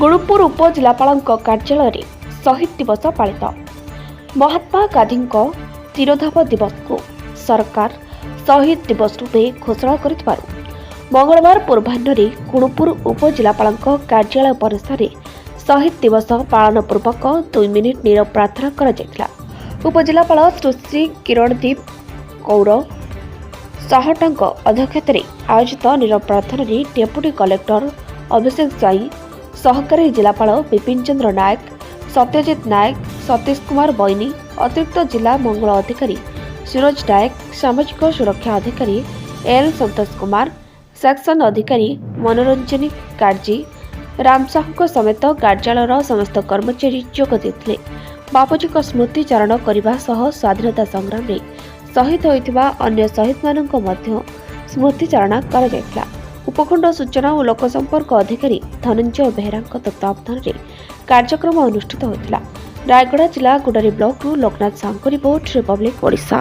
गुरुपुर उपजिलापाल कार्यालय शहीद दिवस पालित। महात्मा गांधी तिरोधाव दिवस को सरकार शहीद दिवस रूपे घोषणा कर मंगलवार पूर्वाह्न गुणुपुर उपजिलापाल कार्यालय परिसर शहीद दिवस पालन पूर्वक 2 मिनिट नीरव प्रार्थना कर उपजिलापाल सुश्री किरणदीप कौर साहटा अध्यक्षत आयोजित नीरव प्रार्थना डेप्यूटी कलेक्टर अभिषेक जाई, सहकारी जिलापाल विपिन चंद्र नायक, सत्यजित नायक, सतीश कुमार बैनी, अतिरिक्त जिला मंगल अधिकारी सूरज नायक, सामाजिक सुरक्षा अधिकारी एल संतोष कुमार, सेक्शन अधिकारी मनोरंजनी काजी, राम साहू समेत कार्यालय समस्त कर्मचारी जोग देते। बापूजी को स्मृति चारण करने स्वाधीनता संग्राम में शहीद होइथिबा अन्य शहीद मानक मध्य स्मृति चारणा करा। उपखंड सूचना और लोकसंपर्क अधिकारी धनंजय बेहरा तत्वावधान में कार्यक्रम अनुष्ठित होता। रायगड़ा जिला Gudari block Loknath Sahu report Republic Odisha.